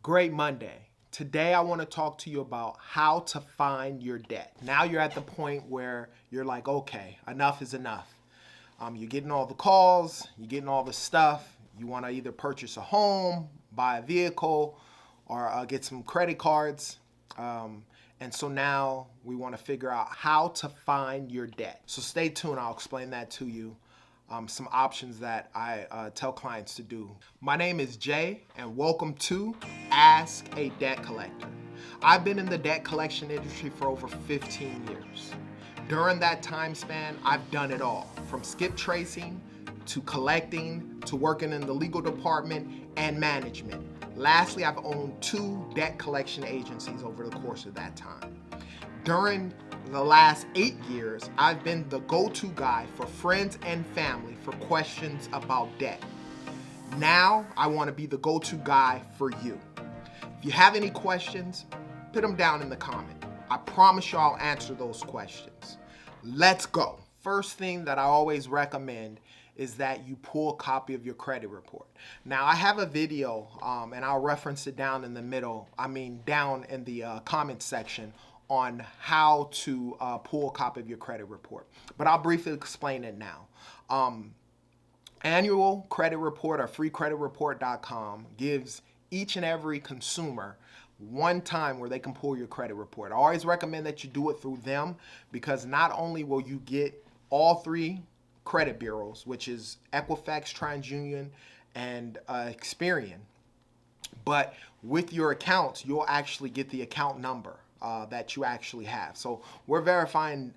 Great Monday. Today I want to talk to you about how to find your debt. Now you're at the point where you're like, okay, enough is enough. You're getting all the calls, you're getting all the stuff. You want to either purchase a home, buy a vehicle, or get some credit cards. And so now we want to figure out how to find your debt. So stay tuned, I'll explain that to you. Some options that I tell clients to do. My name is Jay, and welcome to Ask a Debt Collector. I've been in the debt collection industry for over 15 years. During that time span, I've done it all, from skip tracing to collecting to working in the legal department and management. Lastly, I've owned 2 debt collection agencies over the course of that time. During the last 8 years, I've been the go-to guy for friends and family for questions about debt. Now, I want to be the go-to guy for you. If you have any questions, put them down in the comment. I promise you I'll answer those questions. Let's go. First thing that I always recommend is that you pull a copy of your credit report. Now, I have a video, and I'll reference it down in the down in the comment section on how to pull a copy of your credit report. But I'll briefly explain it now. Annual Credit Report or freecreditreport.com gives each and every consumer one time where they can pull your credit report. I always recommend that you do it through them, because not only will you get all 3 credit bureaus, which is Equifax, TransUnion, and Experian, but with your accounts, you'll actually get the account number that you actually have. So we're verifying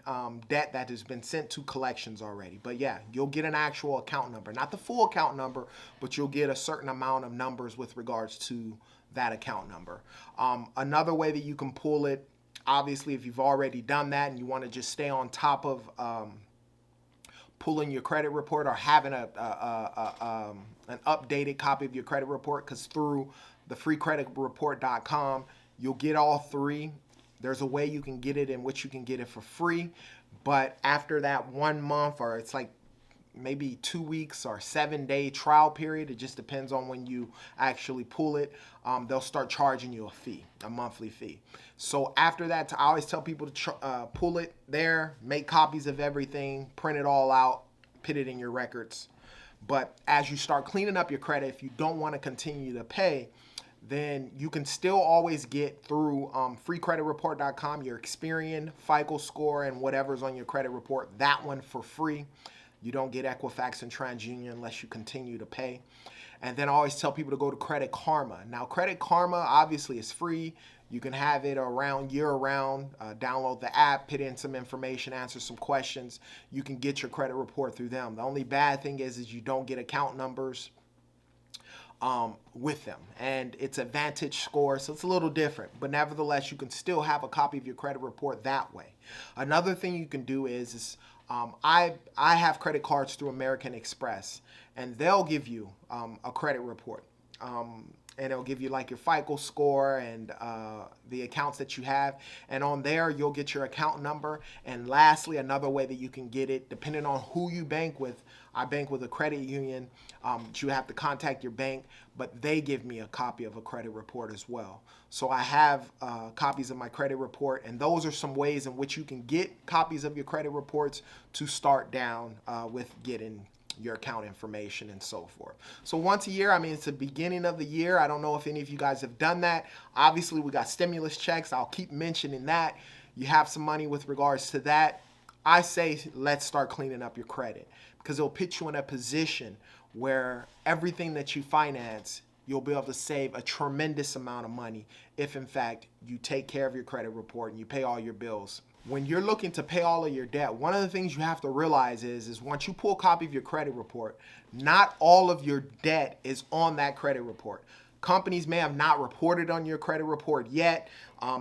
debt that has been sent to collections already. But yeah, you'll get an actual account number. Not the full account number, but you'll get a certain amount of numbers with regards to that account number. Another way that you can pull it, obviously, if you've already done that and you want to just stay on top of pulling your credit report or having an updated copy of your credit report, because through the freecreditreport.com, you'll get all 3. There's a way you can get it in which you can get it for free, but after that 1 month, or it's like maybe 2 weeks or 7-day trial period, it just depends on when you actually pull it, they'll start charging you a fee, a monthly fee. So after that, I always tell people to pull it there, make copies of everything, print it all out, put it in your records. But as you start cleaning up your credit, if you don't want to continue to pay, then you can still always get through freecreditreport.com your Experian, FICO score, and whatever's on your credit report, that one for free. You don't get Equifax and TransUnion unless you continue to pay. And then I always tell people to go to Credit Karma. Now, Credit Karma obviously is free. You can have it around year-round. Download the app, put in some information, answer some questions. You can get your credit report through them. The only bad thing is you don't get account numbers with them, and it's a Vantage score, so it's a little different, but nevertheless you can still have a copy of your credit report that way. Another thing you can do is I have credit cards through American Express, and they'll give you a credit report, and it'll give you like your FICO score and the accounts that you have, and on there you'll get your account number. And lastly, another way that you can get it, depending on who you bank with, I bank with a credit union, you have to contact your bank, but they give me a copy of a credit report as well. So I have copies of my credit report, and those are some ways in which you can get copies of your credit reports to start down with getting your account information and so forth. So once a year, it's the beginning of the year. I don't know if any of you guys have done that. Obviously, we got stimulus checks. I'll keep mentioning that. You have some money with regards to that. I say let's start cleaning up your credit, because it'll put you in a position where everything that you finance, you'll be able to save a tremendous amount of money if, in fact, you take care of your credit report and you pay all your bills. When you're looking to pay all of your debt, one of the things you have to realize is once you pull a copy of your credit report, not all of your debt is on that credit report. Companies may have not reported on your credit report yet.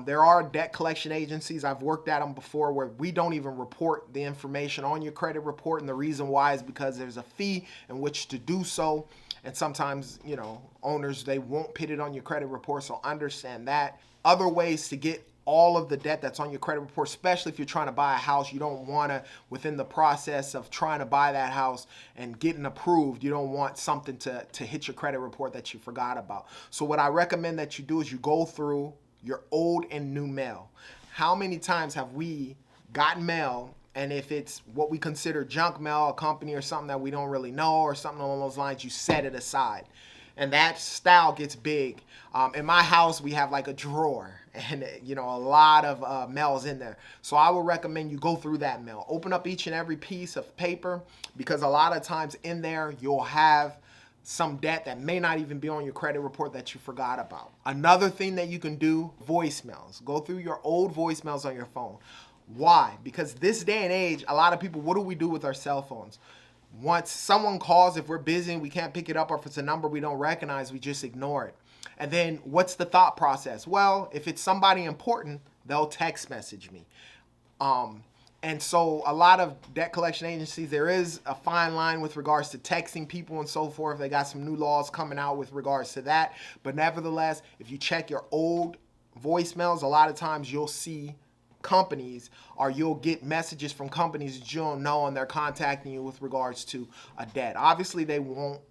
There are debt collection agencies, I've worked at them before, where we don't even report the information on your credit report, and the reason why is because there's a fee in which to do so. And sometimes, owners, they won't put it on your credit report, so understand that. Other ways to get all of the debt that's on your credit report, especially if you're trying to buy a house. You don't want to, within the process of trying to buy that house and getting approved, you don't want something to hit your credit report that you forgot about. So what I recommend that you do is you go through your old and new mail. How many times have we gotten mail, and if it's what we consider junk mail, a company or something that we don't really know or something along those lines, you set it aside? And that style gets big. In my house, we have like a drawer and a lot of mails in there. So I would recommend you go through that mail. Open up each and every piece of paper, because a lot of times in there you'll have some debt that may not even be on your credit report that you forgot about. Another thing that you can do, voicemails. Go through your old voicemails on your phone. Why? Because this day and age, a lot of people, what do we do with our cell phones? Once someone calls, if we're busy and we can't pick it up, or if it's a number we don't recognize, we just ignore it. And then what's the thought process? Well, if it's somebody important, they'll text message me. And so a lot of debt collection agencies, there is a fine line with regards to texting people and so forth. They got some new laws coming out with regards to that. But nevertheless, if you check your old voicemails, a lot of times you'll see companies, or you'll get messages from companies that you don't know, and they're contacting you with regards to a debt. Obviously, they won't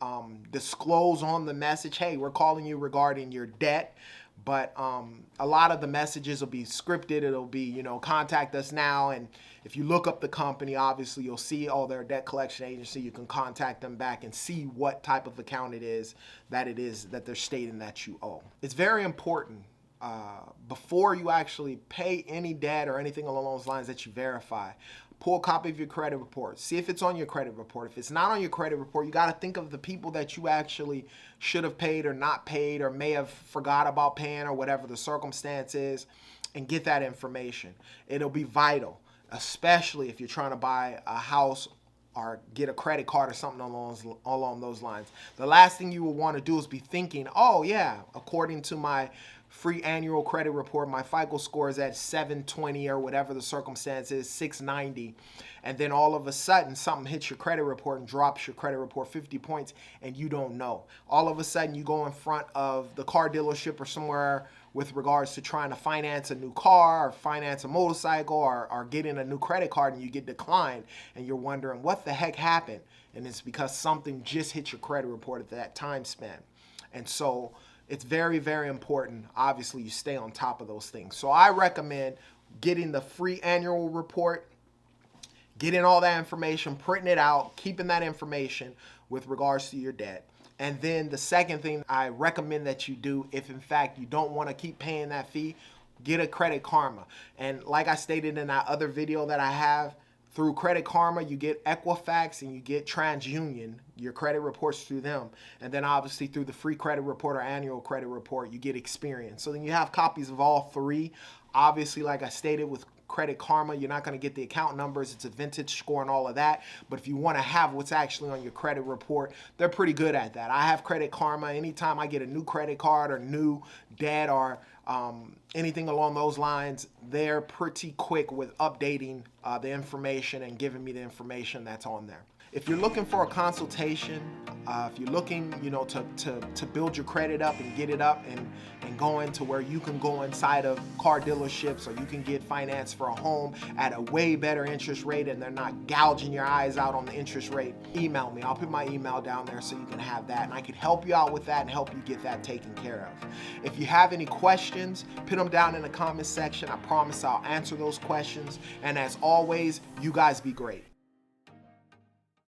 disclose on the message, hey, we're calling you regarding your debt. But a lot of the messages will be scripted. It'll be, contact us now. And if you look up the company, obviously you'll see, oh, they're a debt collection agency. You can contact them back and see what type of account it is that they're stating that you owe. It's very important before you actually pay any debt or anything along those lines that you verify. Pull a copy of your credit report. See if it's on your credit report. If it's not on your credit report, you got to think of the people that you actually should have paid or not paid, or may have forgot about paying, or whatever the circumstance is, and get that information. It'll be vital, especially if you're trying to buy a house or get a credit card or something along those lines. The last thing you will want to do is be thinking, oh yeah, according to my free annual credit report, my FICO score is at 720 or whatever the circumstance is, 690. And then all of a sudden something hits your credit report and drops your credit report 50 points, and you don't know. All of a sudden you go in front of the car dealership or somewhere with regards to trying to finance a new car or finance a motorcycle or getting a new credit card, and you get declined, and you're wondering what the heck happened. And it's because something just hit your credit report at that time span. And so it's very, very important, obviously, you stay on top of those things. So I recommend getting the free annual report, getting all that information, printing it out, keeping that information with regards to your debt. And then the second thing I recommend that you do, if in fact you don't want to keep paying that fee, get a Credit Karma. And like I stated in that other video that I have, through Credit Karma, you get Equifax and you get TransUnion, your credit reports through them. And then obviously through the free credit report or annual credit report, you get Experian. So then you have copies of all three. Obviously, like I stated, with Credit Karma, you're not going to get the account numbers. It's a vintage score and all of that. But if you want to have what's actually on your credit report, they're pretty good at that. I have Credit Karma. Anytime I get a new credit card or new debt or anything along those lines, they're pretty quick with updating the information and giving me the information that's on there. If you're looking for a consultation, if you're looking, to build your credit up and get it up and going to where you can go inside of car dealerships, or you can get finance for a home at a way better interest rate and they're not gouging your eyes out on the interest rate, email me. I'll put my email down there so you can have that, and I can help you out with that and help you get that taken care of. If you have any questions, put them down in the comment section. I promise I'll answer those questions. And as always, you guys be great.